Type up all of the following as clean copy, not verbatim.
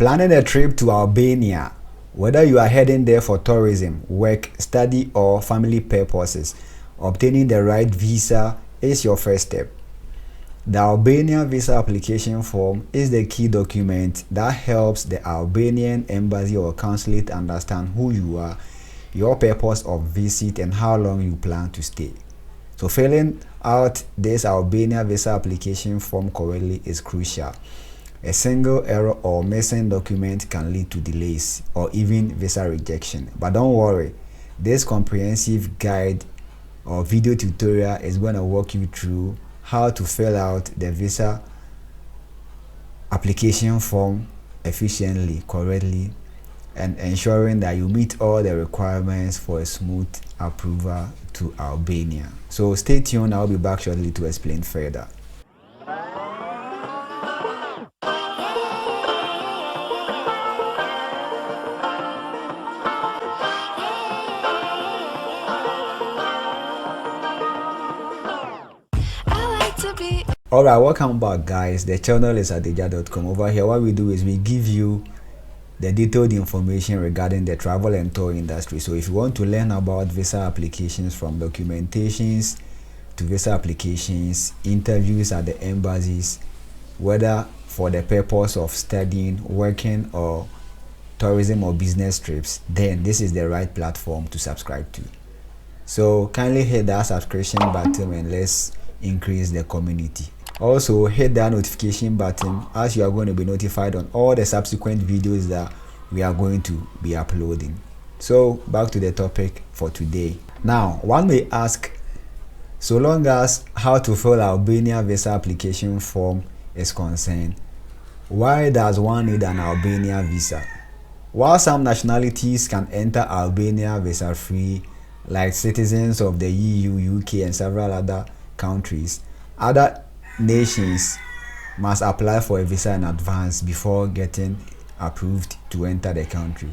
Planning a trip to Albania, whether you are heading there for tourism, work, study, or family purposes, obtaining the right visa is your first step. The Albania visa application form is the key document that helps the Albanian embassy or consulate understand who you are, your purpose of visit, and how long you plan to stay. So filling out this Albania visa application form correctly is crucial. A single error or missing document can lead to delays or even visa rejection. But don't worry, this comprehensive guide or video tutorial is going to walk you through how to fill out the visa application form efficiently, correctly, and ensuring that you meet all the requirements for a smooth approval to Albania. So stay tuned, I'll be back shortly to explain further. Alright, welcome back guys. The channel is adeja.com. Over here what we do is we give you the detailed information regarding the travel and tour industry. So if you want to learn about visa applications, from documentations to visa applications, interviews at the embassies, whether for the purpose of studying, working, or tourism or business trips, then this is the right platform to subscribe to. So kindly hit that subscription button and let's increase the community. Also hit that notification button as you are going to be notified on all the subsequent videos that we are going to be uploading. So back to the topic for today. Now one may ask, so long as how to fill Albania visa application form is concerned, why does one need an Albania visa? While some nationalities can enter Albania visa free, like citizens of the EU, UK, and several other countries, other nations must apply for a visa in advance before getting approved to enter the country.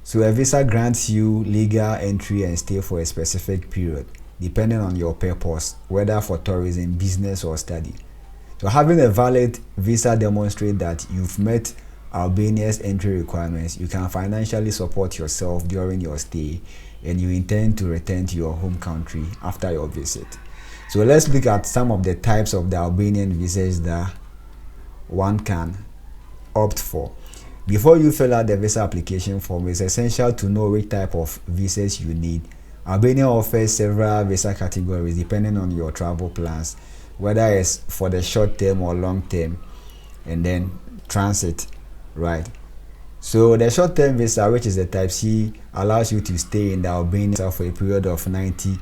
So a visa grants you legal entry and stay for a specific period, depending on your purpose, whether for tourism, business, or study. So having a valid visa demonstrates that you've met Albania's entry requirements, you can financially support yourself during your stay, and you intend to return to your home country after your visit. So let's look at some of the types of the Albanian visas that one can opt for. Before you fill out the visa application form, it's essential to know which type of visas you need. Albania offers several visa categories depending on your travel plans, whether it's for the short term or long term, and then transit, right? So the short term visa, which is the type C, allows you to stay in the Albania for a period of 90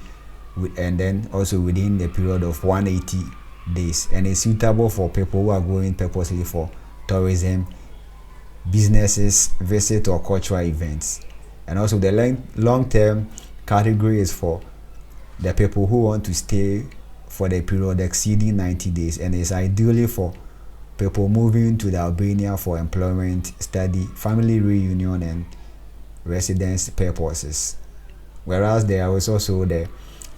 and then also within the period of 180 days, and is suitable for people who are going purposely for tourism, businesses, visit, or cultural events. And also the long-term category is for the people who want to stay for the period exceeding 90 days, and is ideally for people moving to the Albania for employment, study, family reunion, and residence purposes. Whereas there is also the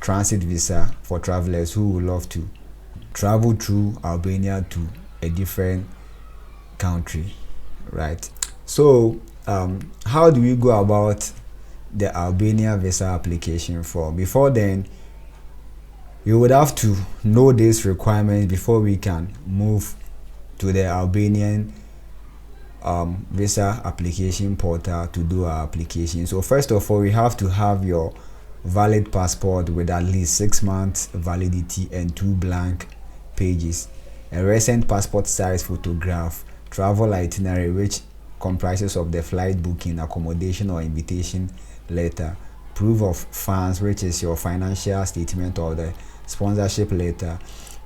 transit visa for travelers who would love to travel through Albania to a different country, right? So how do we go about the Albania visa application form? Before then, you would have to know these requirements before we can move to the Albanian visa application portal to do our application. So first of all, we have to have your valid passport with at least 6 months validity and 2 blank pages, a recent passport size photograph, travel itinerary which comprises of the flight booking, accommodation or invitation letter, proof of funds which is your financial statement or the sponsorship letter,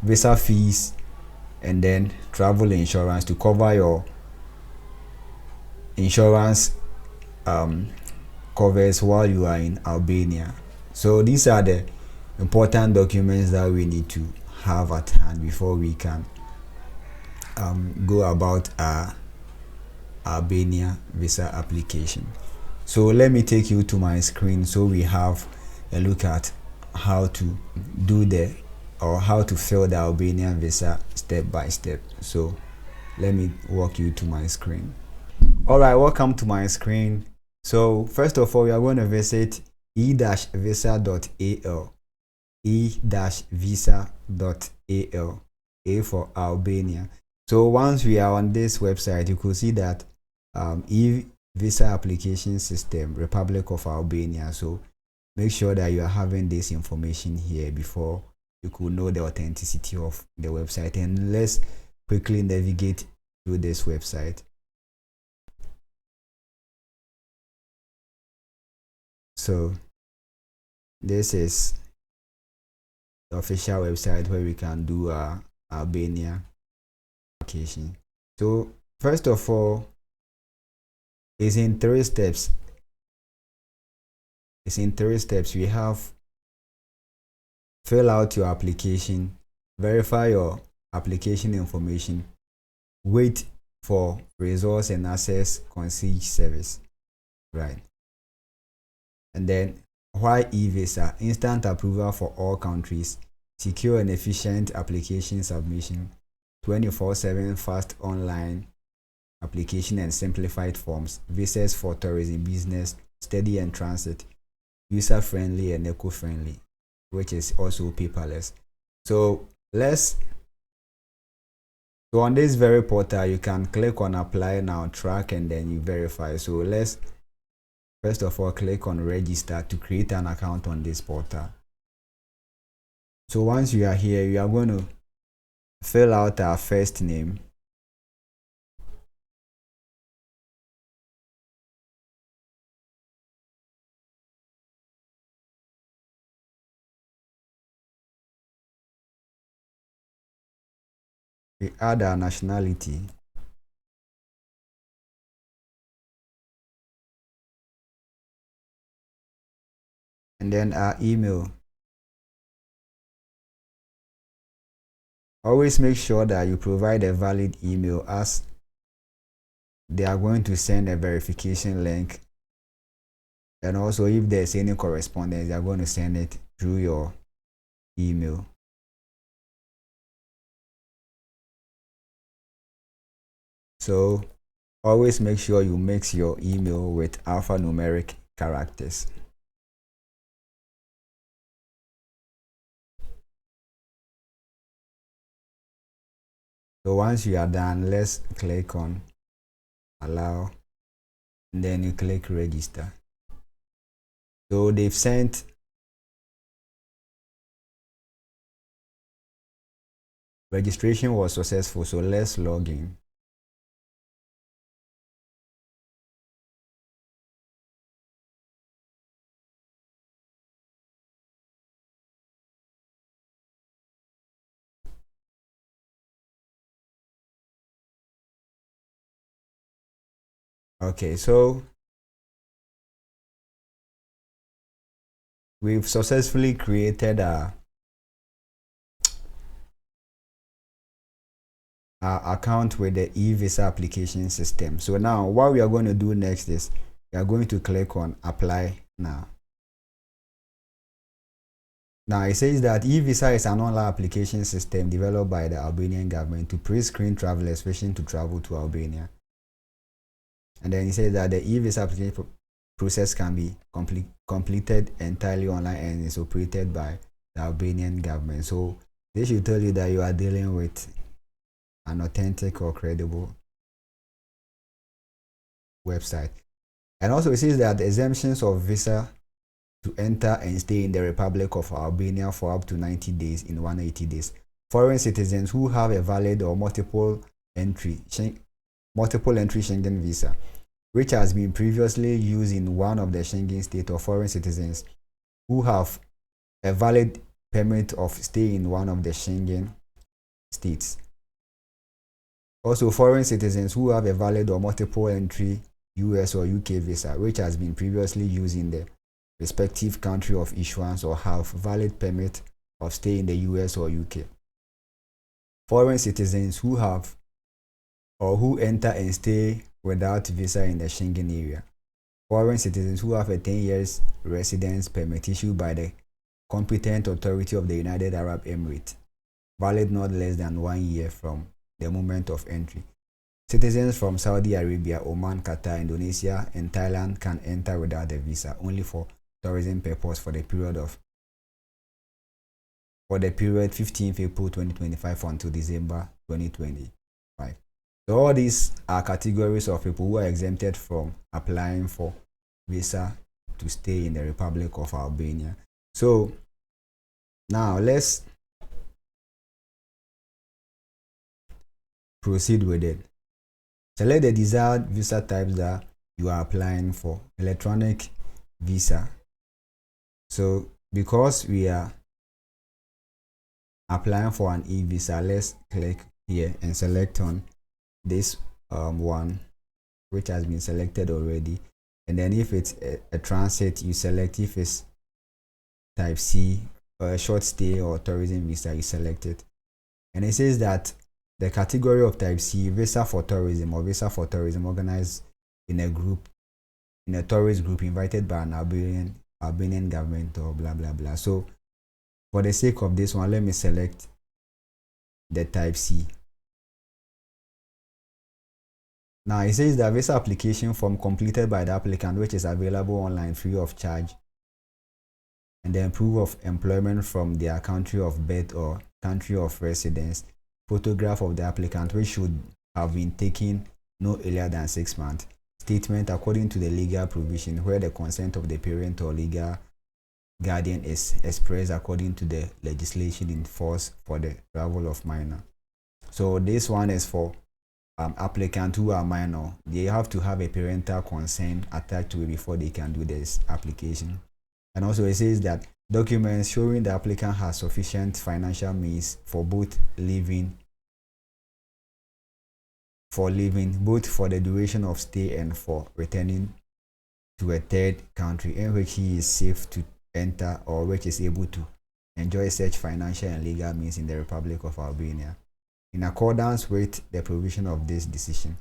visa fees, and then travel insurance to cover your insurance covers while you are in Albania. So these are the important documents that we need to have at hand before we can go about our Albania visa application. So let me take you to my screen so we have a look at how to do how to fill the Albanian visa step by step. So let me walk you to my screen. All right, welcome to my screen. So first of all, we are going to visit e-visa.al, e-visa.al, A for Albania. So once we are on this website, you could see that e-visa application system, Republic of Albania. So make sure that you are having this information here before you could know the authenticity of the website. And let's quickly navigate through this website. So this is the official website where we can do our Albania application. So first of all, it's in 3 steps. We have fill out your application, verify your application information, wait for resource and access concierge service, right? And then why e-visa? Instant approval for all countries, secure and efficient application submission, 24/7 fast online application and simplified forms, visas for tourism, business, study and transit, user friendly and eco-friendly, which is also paperless. So on this very portal, you can click on apply now, track, and then you verify. So let's first of all click on register to create an account on this portal. So once you are here, you are going to fill out our first name, we add our nationality, and then our email. Always make sure that you provide a valid email, as they are going to send a verification link, and also if there's any correspondence, they are going to send it through your email. So always make sure you mix your email with alphanumeric characters. So once you are done, let's click on allow, and then you click register. So they've sent registration was successful, so let's log in. Okay, so we've successfully created our account with the e-visa application system. So now what we are going to do next is we are going to click on apply now. Now it says that e-visa is an online application system developed by the Albanian government to pre-screen travelers wishing to travel to Albania. And then it says that the e-visa application process can be completed entirely online and is operated by the Albanian government. So this should tell you that you are dealing with an authentic or credible website. And also it says that the exemptions of visa to enter and stay in the Republic of Albania for up to 90 days in 180 days. Foreign citizens who have a valid or multiple entry Schengen visa, which has been previously used in one of the Schengen states, or foreign citizens who have a valid permit of stay in one of the Schengen states. Also, foreign citizens who have a valid or multiple entry US or UK visa, which has been previously used in the respective country of issuance or have valid permit of stay in the US or UK. Foreign citizens who have or who enter and stay without visa in the Schengen area. Foreign citizens who have a 10 years residence permit issued by the competent authority of the United Arab Emirates, valid not less than 1 year from the moment of entry. Citizens from Saudi Arabia, Oman, Qatar, Indonesia, and Thailand can enter without a visa, only for tourism purpose for the period 15th April 2025 until December 2025. So all these are categories of people who are exempted from applying for visa to stay in the Republic of Albania. So now let's proceed with it. Select the desired visa types that you are applying for. Electronic visa. So because we are applying for an e-visa, let's click here and select on this one which has been selected already, and then if it's a transit, you select. If it's type C or a short stay or tourism visa, you select it. And it says that the category of type C, visa for tourism or visa for tourism organized in a tourist group invited by an Albanian government or blah blah blah. So for the sake of this one, let me select the type C. Now it says the visa application form completed by the applicant, which is available online free of charge, and then proof of employment from their country of birth or country of residence, photograph of the applicant which should have been taken no earlier than 6 months, statement according to the legal provision where the consent of the parent or legal guardian is expressed according to the legislation in force for the travel of minor. So this one is for applicants who are minor. They have to have a parental consent attached to it before they can do this application. And also it says that documents showing the applicant has sufficient financial means for both living, both for the duration of stay and for returning to a third country in which he is safe to enter or which is able to enjoy such financial and legal means in the Republic of Albania, in accordance with the provision of this decision.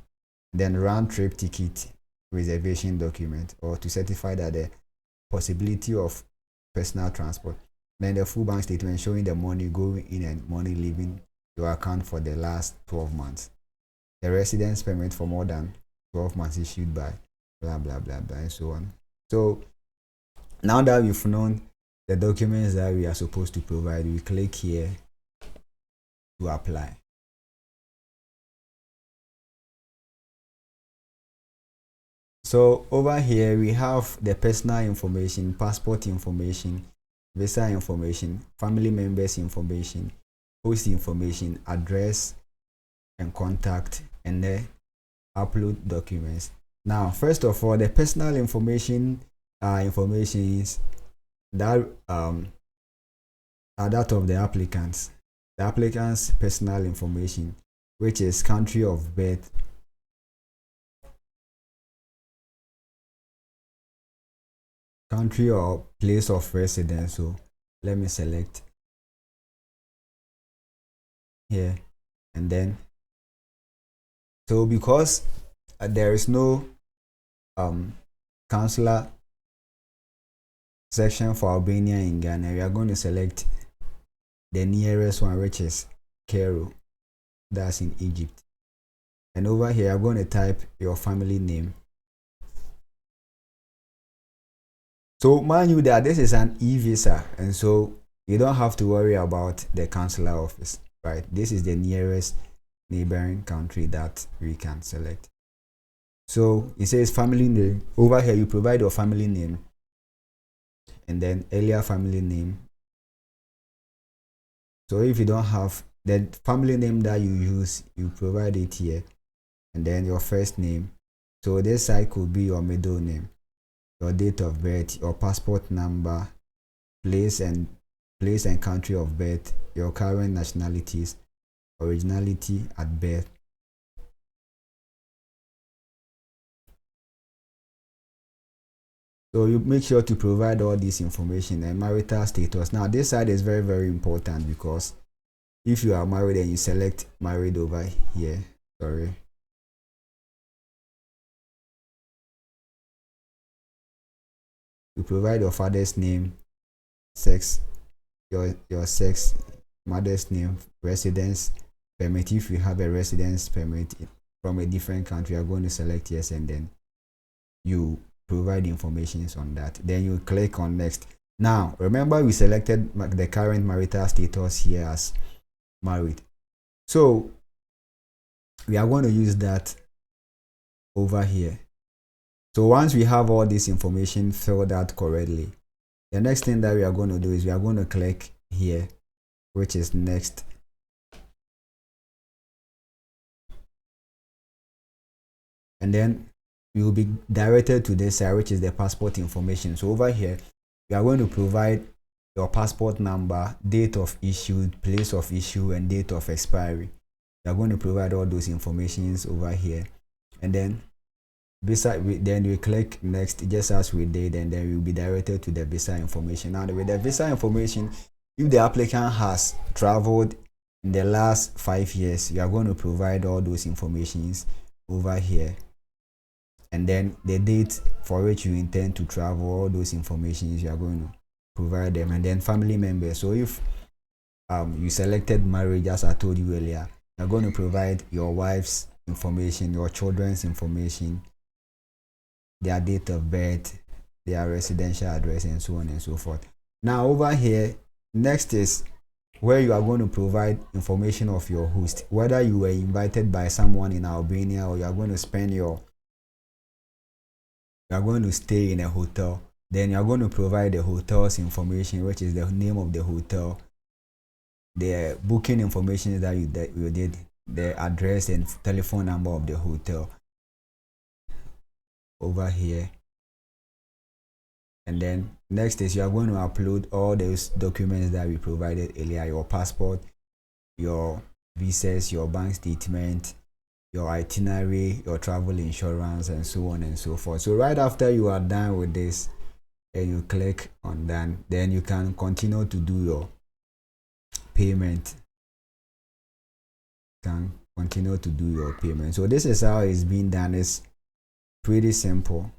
Then round-trip ticket reservation document, or to certify that the possibility of personal transport. Then the full bank statement showing the money going in and money leaving your account for the last 12 months. The residence permit for more than 12 months issued by blah blah blah blah and so on. So now that we've known the documents that we are supposed to provide, we click here to apply. So over here we have the personal information, passport information, visa information, family members information, host information, address and contact, and the upload documents. Now first of all, the personal information is that are that of the applicants. The applicant's personal information, which is country of birth, country or place of residence. So let me select here, and then so because there is no consular section for Albania in Ghana, we are going to select the nearest one, which is Cairo, that's in Egypt. And over here I'm going to type your family name. So mind you that this is an e-visa, and so you don't have to worry about the consular office, right? This is the nearest neighboring country that we can select. So it says family name. Over here you provide your family name and then earlier family name. So if you don't have the family name that you use, you provide it here, and then your first name. So this side could be your middle name, your date of birth, your passport number, place and country of birth, your current nationalities, originality at birth. So you make sure to provide all this information, and marital status. Now this side is very, very important, because if you are married and you select married over here, you provide your father's name, sex, your sex, mother's name, residence permit if you have a residence permit, from a different country, you're going to select yes, and then you provide information on that. Then you click on next. Now remember, we selected the current marital status here as married, so we are going to use that over here. So once we have all this information filled out correctly, the next thing that we are going to do is we are going to click here, which is next. And then you will be directed to this side, which is the passport information. So over here, you are going to provide your passport number, date of issue, place of issue, and date of expiry. You are going to provide all those informations over here. And then then we click next, just as we did, and then we will be directed to the visa information. Now with the visa information, if the applicant has traveled in the last 5 years, you are going to provide all those informations over here. And then the date for which you intend to travel, all those informations you are going to provide them. And then family members. So if you selected marriage, as I told you earlier, you're going to provide your wife's information, your children's information, their date of birth, their residential address, and so on and so forth. Now over here, next is where you are going to provide information of your host, whether you were invited by someone in Albania or you are going to stay in a hotel. Then you are going to provide the hotel's information, which is the name of the hotel, the booking information that you did, the address and telephone number of the hotel over here. And then next is you are going to upload all those documents that we provided earlier: your passport, your visas, your bank statement, your itinerary, your travel insurance, and so on and so forth. So right after you are done with this, and you click on done, then you can continue to do your payment. So this is how it's being done. It's pretty simple.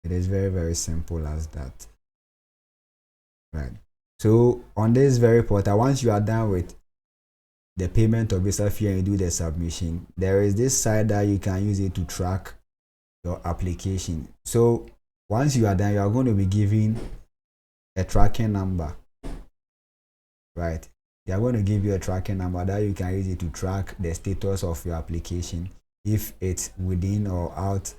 It is very, very simple as that, right? So on this very portal, once you are done with the payment of visa fee and you do the submission, there is this side that you can use it to track your application. So once you are done, you are going to be given a tracking number, right? They are going to give you a tracking number that you can use it to track the status of your application, if it's within or out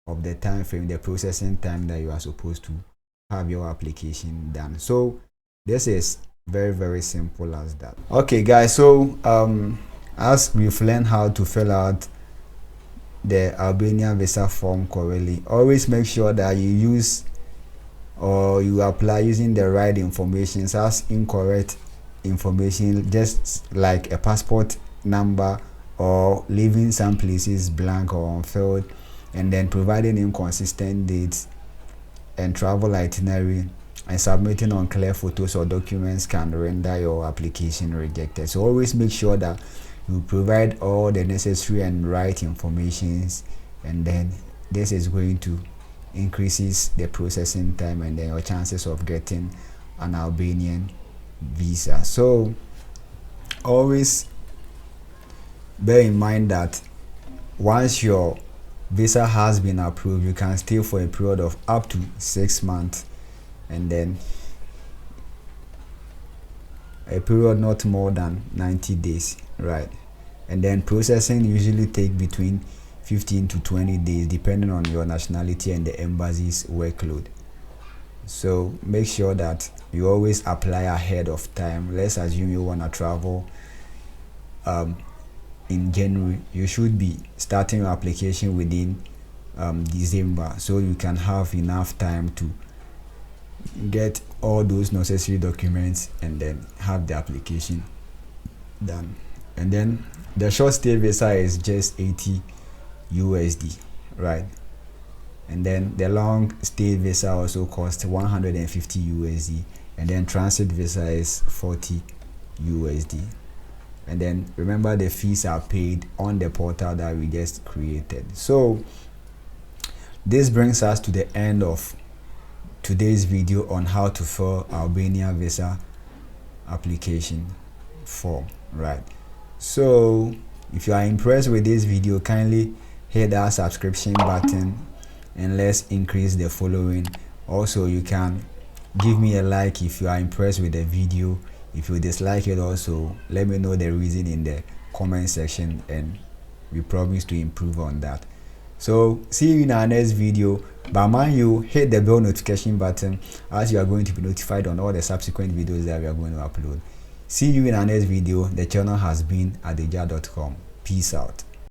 of the time frame, the processing time that you are supposed to have your application done. So this is very, very simple as that. Okay guys, so as we've learned how to fill out the Albanian visa form correctly, always make sure that you use or you apply using the right information. As incorrect information, just like a passport number, or leaving some places blank or unfilled, and then providing inconsistent dates and travel itinerary, and submitting unclear photos or documents can render your application rejected. So always make sure that you provide all the necessary and right informations, and then this is going to increases the processing time and then your chances of getting an Albanian visa. So always bear in mind that once your visa has been approved, you can stay for a period of up to 6 months, and then a period not more than 90 days, right? And then processing usually take between 15 to 20 days depending on your nationality and the embassy's workload. So make sure that you always apply ahead of time. Let's assume you want to travel in January. You should be starting your application within December, so you can have enough time to get all those necessary documents and then have the application done. And then the short stay visa is just 80 USD, right? And then the long stay visa also costs 150 USD, and then transit visa is 40 USD. And then remember, the fees are paid on the portal that we just created. So this brings us to the end of today's video on how to fill Albania visa application form, right? So if you are impressed with this video, kindly hit that subscription button and let's increase the following. Also, you can give me a like if you are impressed with the video. If you dislike it, also let me know the reason in the comment section, and we promise to improve on that. So see you in our next video, but mind you, hit the bell notification button as you are going to be notified on all the subsequent videos that we are going to upload. See you in our next video. The channel has been adija.com. Peace out.